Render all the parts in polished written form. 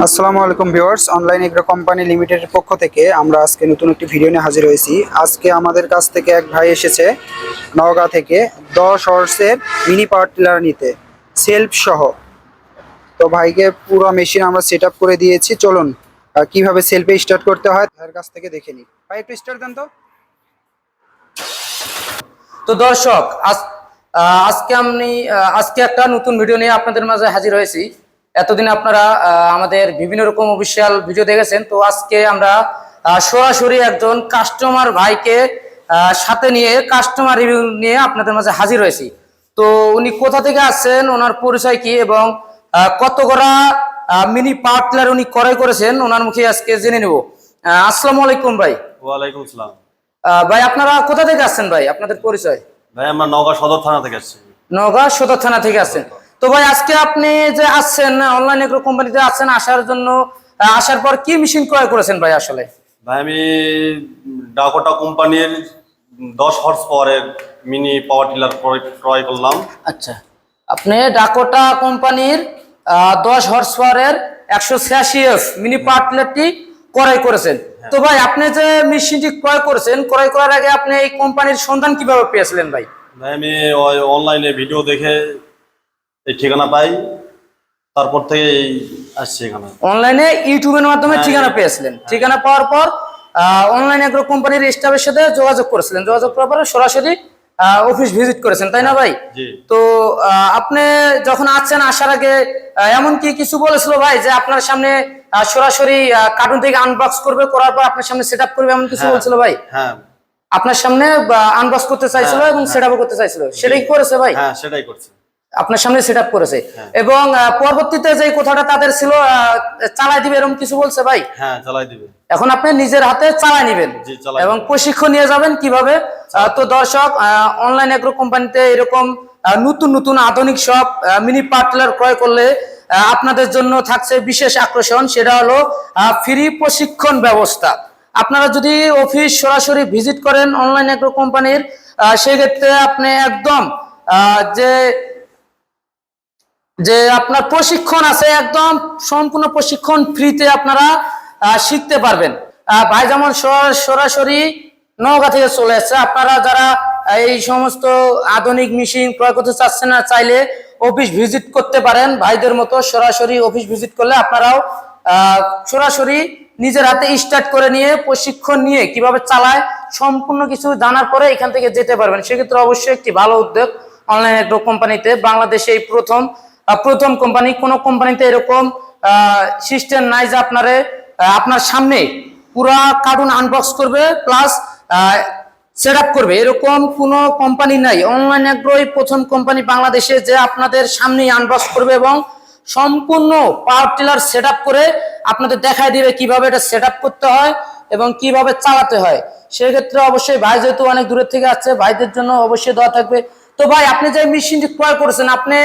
আসসালামু আলাইকুম viewers, online agro company লিমিটেডের পক্ষ থেকে আমরা আজকে নতুন একটি ভিডিও নিয়ে হাজির হয়েছি। আজকে আমাদের কাছ থেকে এক ভাই এসেছে নওগাঁ থেকে 10 হর্সের মিনি পাওয়ার টিলার নিতে, সেলফ সহ। তো ভাইকে পুরো মেশিন আমরা সেট আপ করে দিয়েছি। চলুন কিভাবে সেলফে স্টার্ট করতে হয় ভাইয়ের কাছ থেকে দেখে নিই। ভাই একটু স্টার্ট দেন তো। তো দর্শক, আজকে একটা নতুন ভিডিও নিয়ে আপনাদের মাঝে হাজির হয়েছি। এতদিন আপনারা আমাদের বিভিন্ন রকম অফিসিয়াল ভিডিও দেখেছেন। তো আজকে আমরা সরাসরি একজন কাস্টমার ভাইকে সাথে নিয়ে কাস্টমার রিভিউ নিয়ে আপনাদের মাঝে হাজির হয়েছি। তো উনি কোথা থেকে আসছেন, ওনার পরিচয় কি এবং কত করা মিনি পাওয়ার টিলার উনি ক্রয় করেছেন, ওনার মুখে আজকে জেনে নেব। আসসালামু আলাইকুম ভাই। ওয়ালাইকুম আসসালাম। ভাই আপনারা কোথা থেকে আসছেন ভাই, আপনাদের পরিচয়? ভাই আমরা নওগাঁ সদর থানা থেকে আসছি। নওগাঁ সদর থানা থেকে আসছেন। তো ভাই আজকে আপনি যে আসছেন অনলাইন এগ্রো কোম্পানিতে আসছেন, আসার পর কি মেশিন ক্রয় করেছেন ভাই? আসলে ভাই আমি ডাকোটা কোম্পানির 10 হর্স পাওয়ারের মিনি পাওয়ার টিলার ক্রয় করলাম। আচ্ছা, আপনি ডাকোটা কোম্পানির 10 হর্স পাওয়ারের 186F মিনি পাওয়ার টিলারটি ক্রয় করেছেন। তো ভাই আপনি যে মেশিনটি ক্রয় করেছেন, ক্রয় করার আগে আপনি এই কোম্পানির সন্ধান কিভাবে পেয়েছিলেন ভাই? ভাই আমি অনলাইনে ভিডিও দেখে এই ঠিকানা পাই, তারপর থেকে আসছি এখানে। অনলাইনে ইউটিউবের মাধ্যমে ঠিকানা পেয়েছিলেন। ঠিকানা পাওয়ার পর অনলাইন এগ্রো কোম্পানির স্টাফের সাথে যোগাযোগ করেছিলেন। যোগাযোগ করার পরে সরাসরি অফিস ভিজিট করেছেন, তাই না ভাই? তো আপনি যখন আসছেন, আসার আগে এমন কি কিছু বলেছিল ভাই যে আপনার সামনে সরাসরি কার্টুন থেকে আনবক্স করবে, করার পর আপনার সামনে সেট আপ করবে, এমন কিছু বলছিল ভাই? হ্যাঁ, আপনার সামনে আনবক্স করতে চাইছিল এবং সেট আপ করতে চাইছিল, সেটাই করেছে ভাই? হ্যাঁ সেটাই করছে, আপনার সামনে সেট আপ করেছে। এবং পরবর্তীতে যে কথাটা তাদের ছিল চালাই দিবে এরকম কিছু বলছে ভাই? হ্যাঁ চালাই দিবে। এখন আপনি নিজের হাতে চালাই নিবেন এবং প্রশিক্ষণ নিয়ে যাবেন কিভাবে। তো দর্শক, অনলাইন এগ্রো কোম্পানিতে এরকম নতুন নতুন আধুনিক সব মিনি পাওয়ার টিলার ক্রয় করলে আপনাদের জন্য থাকছে বিশেষ আকর্ষণ, সেটা হলো ফ্রি প্রশিক্ষণ ব্যবস্থা। আপনারা যদি অফিস সরাসরি ভিজিট করেন অনলাইন এগ্রো কোম্পানির, সেক্ষেত্রে আপনি একদম যে আপনার প্রশিক্ষণ আছে, একদম সম্পূর্ণ প্রশিক্ষণ ফ্রিতে আপনারা শিখতে পারবেন। ভাই যেমন সরাসরি নওগাঁ থেকে চলে আসছে। আপনারা যারা এই সমস্ত আধুনিক মেশিন ক্রয় করতে চাচ্ছেন না, চাইলে অফিস ভিজিট করতে পারেন। ভাইদের মতো সরাসরি অফিস ভিজিট করলে আপনারাও সরাসরি নিজের হাতে স্টার্ট করে নিয়ে প্রশিক্ষণ নিয়ে কিভাবে চালায় সম্পূর্ণ কিছু জানার পরে এখান থেকে যেতে পারবেন। সেক্ষেত্রে অবশ্যই একটি ভালো উদ্যোগ অনলাইন এগ্রো কোম্পানিতে। বাংলাদেশে এই প্রথম কোম্পানি, কোন কোম্পানিতে এরকম সিস্টেম নাই যে আপনার সামনে পুরা কার্টুন আনবক্স করবে প্লাস সেট আপ করবে, এরকম কোনো কোম্পানি নাই। অনলাইন এগ্রোই প্রথম কোম্পানি বাংলাদেশে যে আপনাদের সামনেই আনবক্স করবে এবং সম্পূর্ণ পাওয়ার টিলার সেট আপ করে আপনাদের দেখায় দিবে কিভাবে এটা সেট আপ করতে হয় এবং কিভাবে চালাতে হয়। সেক্ষেত্রে অবশ্যই ভাই যেহেতু অনেক দূরের থেকে আসছে, ভাইদের জন্য অবশ্যই দেওয়া থাকবে। তো ভাই আপনি যে মেশিনটি ক্রয় করেছেন, আপনি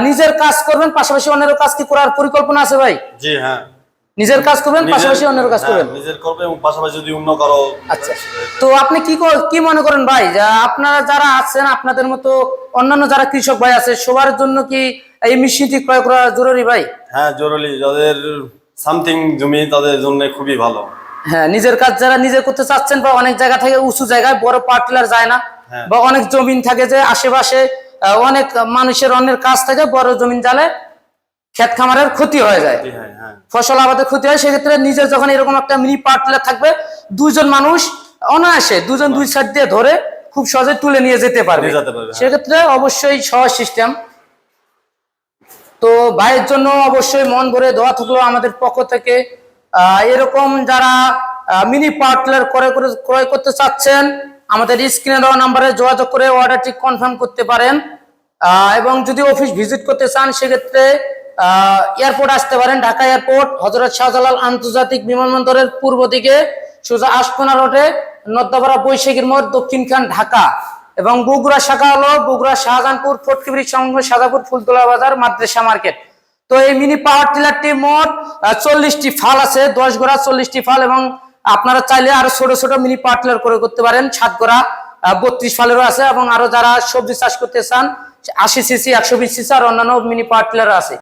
নিজের কাজ করবেন পাশাপাশি অন্যের কাজ কি করার পরিকল্পনা আছে ভাই? জি হ্যাঁ, নিজের কাজ করবেন পাশাপাশি অন্যের কাজ করবেন। নিজের করবে এবং পাশাপাশি যদি অন্য কারো। আচ্ছা, তো আপনি কি মনে করেন ভাই, আপনারা যারা আছেন আপনাদের মতো অন্যান্য যারা কৃষক ভাই আছে, সবার জন্য কি এই মেশিনটি ক্রয় করা জরুরি ভাই? হ্যাঁ জরুরি, যাদের সামথিং জমি তাদের জন্য খুবই ভালো। হ্যাঁ, নিজের কাজ যারা নিজে করতে চাচ্ছেন বা অনেক জায়গা থেকে উঁচু জায়গায় বড় পাওয়ার টিলার যায় না, বা অনেক জমিন থাকে যে আশেপাশে অনেক মানুষের অন্যের কাজ থাকে, বড় জমিন জালে ক্ষেত খামারের ক্ষতি হয়ে যায়, ফসল আবাদের ক্ষতি হয়। সেক্ষেত্রে নিজের যখন এরকম একটা মিনি পাওয়ার টিলার থাকবে, দুজন মানুষ অনায়াসে দুজন দুই সাইড দিয়ে ধরে খুব সহজে তুলে নিয়ে যেতে পারবে। সেক্ষেত্রে অবশ্যই সহজ সিস্টেম। তো ভাইয়ের জন্য অবশ্যই মন ভরে দোয়া থাকলো আমাদের পক্ষ থেকে। এরকম যারা মিনি পাওয়ার টিলার ক্রয় করতে চাচ্ছেন, আমাদের স্ক্রিনে দেওয়া নাম্বারে যোগাযোগ করে অর্ডারটি কনফার্ম করতে পারেন। এবং যদি অফিস ভিজিট করতে চান, সেক্ষেত্রে এয়ারপোর্ট আসতে পারেন। ঢাকা এয়ারপোর্ট হযরত শাহজালাল আন্তর্জাতিক বিমানবন্দরের পূর্ব দিকে সোজা আশকোনা রোডে নদ্দাপাড়া বৈশাখীর মোড়, দক্ষিণখান, ঢাকা। এবং বগুড়া শাখা হলো বগুড়া শাহজাহানপুর, ফটকিবিরি সংঘ, সাদাপুর, ফুলতলা বাজার, মাদ্রাসা মার্কেট। তো এই মিনি পাওয়ার টিলারটি মোট 40টি ফাল আছে, 10 গোড়া 40টি ফাল। এবং আপনারা চাইলে আরো ছোট ছোট মিনি পাওয়ার টিলার করতে পারেন। 7 গোড়া 32 ফালেরও আছে। এবং আরো যারা সবজি চাষ করতে চান 80 সিসি, 120 সিসি আর অন্যান্য মিনি পাওয়ার টিলার আছে।